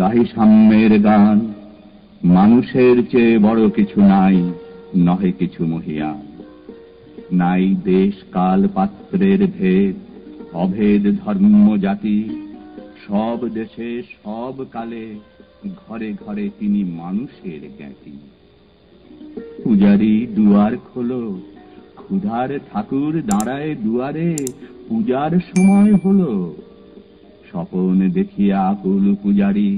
গাহি সাম্যের গান। মানুষের চেয়ে বড় কিছু নাই, নহে কিছু মহিয়ান। নাই দেশ কাল পাত্রের ভেদ, অভেদ ধর্ম জাতি। সব দেশে সব কালে ঘরে ঘরে তিনি মানুষের জ্ঞাতি। পূজারি দুয়ার খোলো, ক্ষুধার ঠাকুর দাঁড়ায় দুয়ারে, পূজার সময় হলো। স্বপন দেখিয়া আকুল পূজারি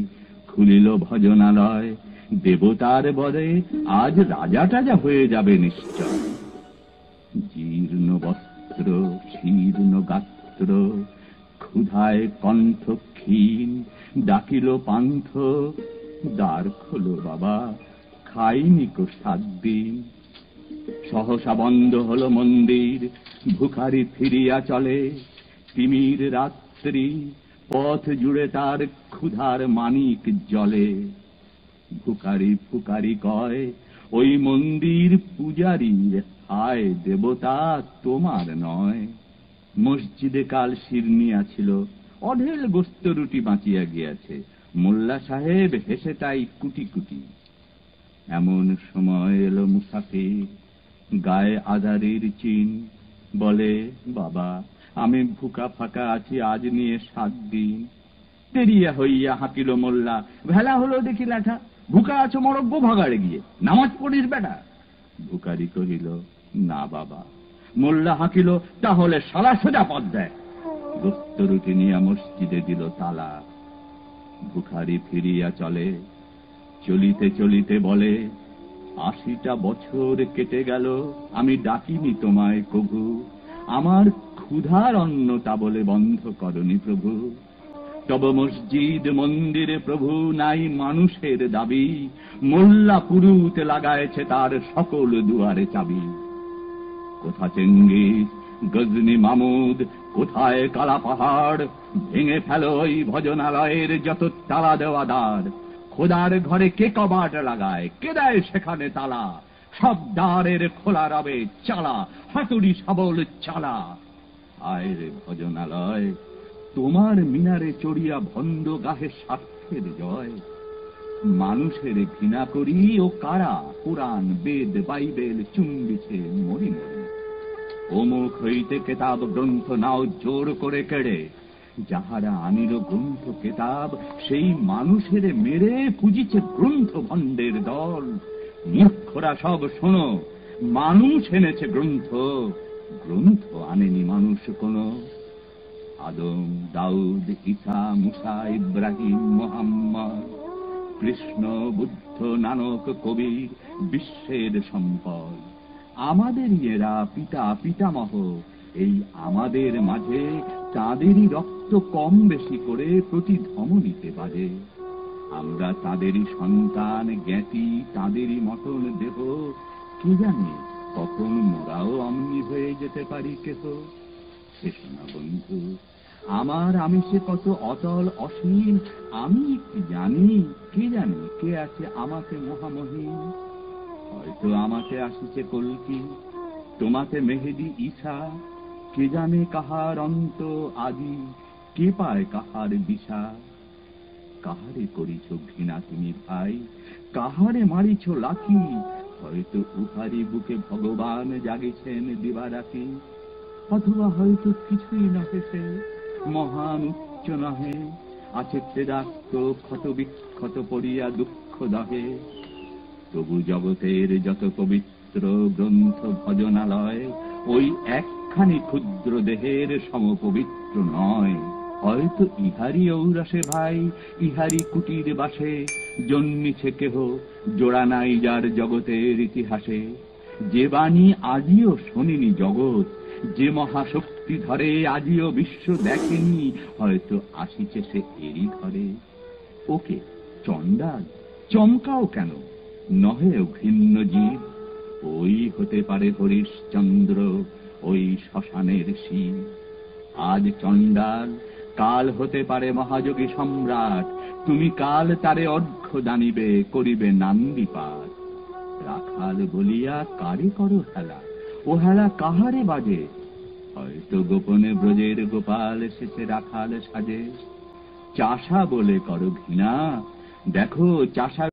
খুলিল ভজনালয়। দেবতার বলে আজ রাজা টাজা হয়ে যাবে নিশ্চয়। জীর্ণ বস্ত্র শীর্ণ গাত্র, ক্ষুধায় কণ্ঠ ক্ষীণ, ডাকিল পান্থ, দ্বার খোলো বাবা, খাইনি কো 7 দিন। সহসা বন্ধ হলো মন্দির, ভিখারি ফিরিয়া চলে। তিমির রাত্রি, পথ জুড়ে তার ক্ষুধার মানিক জ্বলে। ভিখারি ফুকারি কয়, ওই মন্দির পূজারীর, হায় দেবতা তোমার নয়। মসজিদে কাল শিরনিয়া ছিল, অঢেল গোস্ত রুটি বাঁচিয়া গিয়াছে। মোল্লা সাহেব হেসে তাই কুটি কুটি। এমন সময় এলো মুসাফির, গায়ে আধারের চিন। বলে বাবা, আমি ভুকা ফাঁকা আছি আজ নিয়ে 7 দিন। তেরিয়া হইয়া হাঁকিল মোল্লা, ভেলা হলো দেখি ল্যাঠা। ভুকা আছো মরব্য ভাগাড়ে গিয়ে, নামাজ পড়িস বেটা। ভিখারি কহিল, না বাবা। মোল্লা হাঁকিল, তাহলে শালা সোজা পথ দেয়। গোস্ত রুটি নিয়ে মসজিদে দিল তালা। ভিখারি ফিরিয়া চলে, চলিতে চলিতে বলে, 80টা বছর কেটে গেল, আমি ডাকিনি তোমায় কভু। আমার ক্ষুধার অন্ন তা বলে বন্ধ করনি প্রভু। তব মসজিদ মন্দিরে প্রভু নাই মানুষের দাবি। মোল্লা পুরুত লাগায়েছে তার সকল দুয়ারে চাবি। কোথা চেঙ্গিস গজনী মামুদ, কোথায় কালা পাহাড়। ভেঙে ফেলো ওই ভজনালয়ের যত তালা দেওয়া দ্বার। খোদার ঘরে কে কবাট লাগায়, কে দেয় সেখানে তালা। সব দ্বারের খোলা রবে চালা, হাতুড়ি শাবল চালা। আয় রে ভজনালয়, তোমার মিনারে চড়িয়া ভণ্ড গাহে স্বার্থের জয়। মানুষের ঘৃণা করি ও কারা, পুরাণ বেদ বাইবেল চুম্বিছে মরি মরি। অমুক হইতে কেতাব গ্রন্থ নাও জোর করে কেড়ে। যাহারা আনিল গ্রন্থ কেতাব, সেই মানুষের মেরে পুজিছে গ্রন্থ ভণ্ডের দল। মূর্খরা সব শোনো, মানুষ এনেছে গ্রন্থ, গ্রন্থ আনেনি মানুষ কোনো। আদম দাউদ ঈসা মুসা ইব্রাহিম মোহাম্মদ, কৃষ্ণ বুদ্ধ নানক কবির বিশ্বের সম্পদ। আমাদেরই এরা পিতা পিতামহ, এই আমাদের মাঝে তাদেরই রক্ত কম বেশি করে প্রতি ধমনীতে বাজে। আমরা তাদেরই সন্তান জ্ঞাতি, তাদেরই মতন দেহ। কি জানি কখন মোরাও অমনি হয়ে যেতে পারি কেহ। শেষ না বন্ধু, আমার আমিষে কত অতল অসীম। আমি কি জানি, কে জানি কে আছে আমাকে মহামহিম। হয়তো আমাকে আসিছে কল্কি, তোমাকে মেহেদি ঈসা। কে জানে কাহার অন্ত আদি, কে পায় কাহার দিশা। কাহারে করিছ ঘৃণা তুমি ভাই, কাহারে মারিছ লাথি। হয়তো উহারি বুকে ভগবান জাগিছেন দিবারাতি। অথবা হয়তো কিছুই নহে সে, মহান উচ্চ নহে। আছে ক্লেদাক্ত ক্ষত বিক্ষত পড়িয়া দুঃখ দহে। তবু জগতের যত পবিত্র গ্রন্থ ভজনালয়, ওই একখানি ক্ষুদ্র দেহের সমপবিত্র নয়। হয়তো ইহারি ঔরসে ভাই, ইহারি কুটির বাসে জন্মিছে কেহ, জোড়া নাই যার জগতের ইতিহাসে। যে বাণী আজিও শোনেনি জগৎ, যে মহাশক্তি ধরে আজিও বিশ্ব দেখেনি, হয়তো আসিছে সে এরই ঘরে। ওকে চণ্ডাল, চমকাও কেন, নহে ঘৃণ্য জীব। ওই হতে পারে হরিশ্চন্দ্র, ওই শ্মশানের শিব। আজ চণ্ডাল, কাল হতে পারে মহাযোগী সম্রাট। তুমি কাল তারে অর্ঘ্য দানিবে, করিবে নান্দীপাঠ। রাখাল বলিয়া কারে করো হেলা, ও হেলা কাহারে বাজে। হয়তো গোপনে ব্রজের গোপাল শেষে রাখাল সাজে। চাষা বলে করো ঘৃণা, দেখো চাষা